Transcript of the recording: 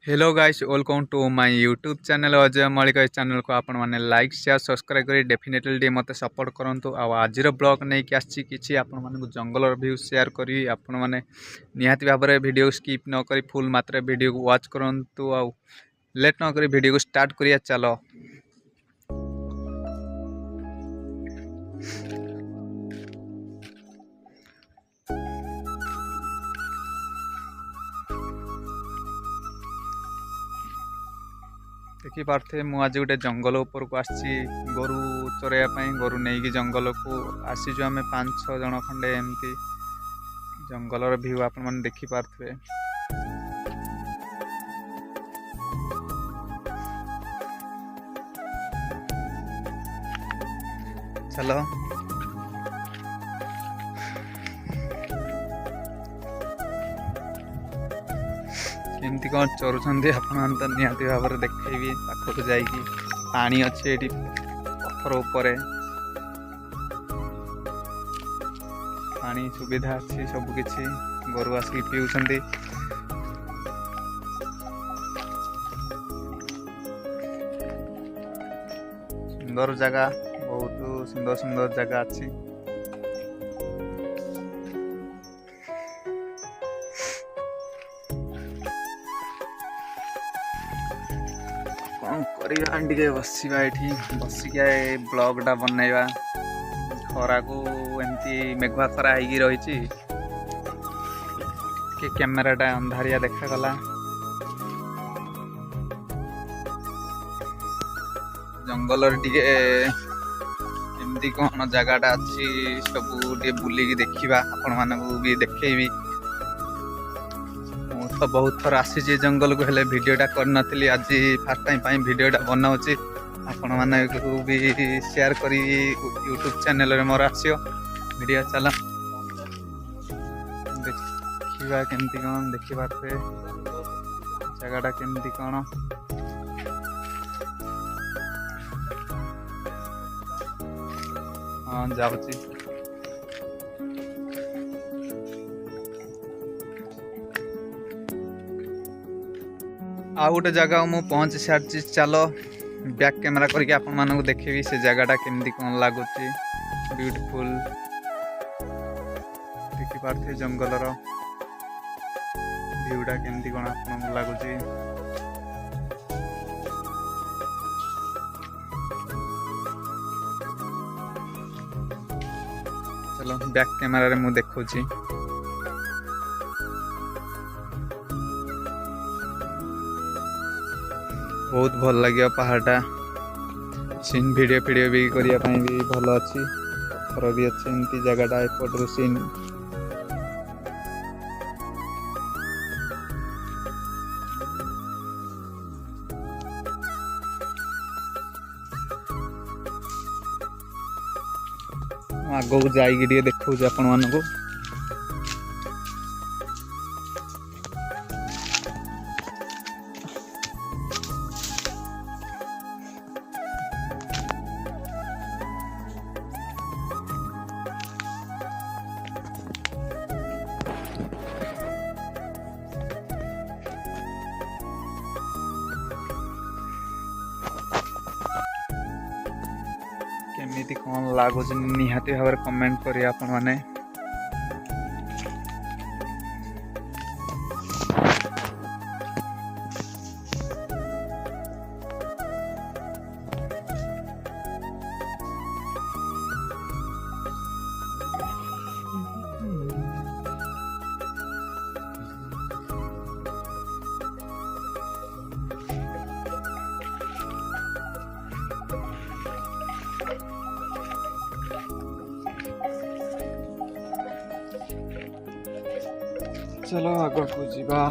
Hello guys, welcome to my YouTube channel Ajay Malik. इस channel को आपण मैंने लाइक शेयर सब्सक्राइब करी डेफिनेटली मत सपोर्ट करूँ। आज ब्लॉग नहीं कि आसी कि आपण मानक जंगल व्यू शेयर करी आपण मैंने निहाती भाव में वीडियो स्किप न करी फुल मात्रा वीडियो को वॉच करूँ। आ लेट न करी वीडियो को स्टार्ट करिया चलो। देखी पार्थे मु आज गोटे जंगल उपर को आसी गोरु चरैया गोरु नहीं जंगल को आसीजु आम 5-6 जन खंडे एमती जंगल व्यू आपण मैंने देखी पार्थे। चलो केमती कौन चरुंच आप तो निहाती भाव में देखी पाखक जाकि पानी अच्छे ये पत्थर उपर पानी सुविधा अच्छी सबकि गोरु आसिक पीउछंती। सुंदर जगह बहुत सुंदर सुंदर जगह अच्छी। कौन करवा बसवा ये बसिक ब्लॉगटा बनवा खरा को एमती मेघुआ खरा हो रही कैमेराटा अंधारिया देखागला। जंगल केमती कौन जगहटा अच्छी सब बुलिकी देखा आपण मानू भी देखी। तो बहुत थर आसी जंगल को हेले वीडियोटा करनी आज फास्ट टाइम वीडियोटा बनाऊँगी आपण मानक भी शेयर करी यूट्यूब चैनल में मोर आसो वीडियो। चल देखा केमती कौन देखी पारे जगहटा केमती कौन। हाँ जाऊँगी आ गोटे जगह मु पहुँची सारी। चलो बैक कैमेरा करके आपण मानक देखी से जगहटा केमती कौन लगुच ब्यूटीफुल देखी पारे जंगल व्यूटा केमती कौन आपन लगुच। चलो बैक कैमेरा मु देखुची बहुत भल लगे पहाड़टा सीन वीडियो भी करने भी भल अच्छी पत्थर भी अच्छे एमती जगहटा एपटर सीन। आग को जाइए देखा आपण मानक केमिति कौन लगुच निहाती भाव में कमेंट करिए आपण माने। चलो आग को जीवा।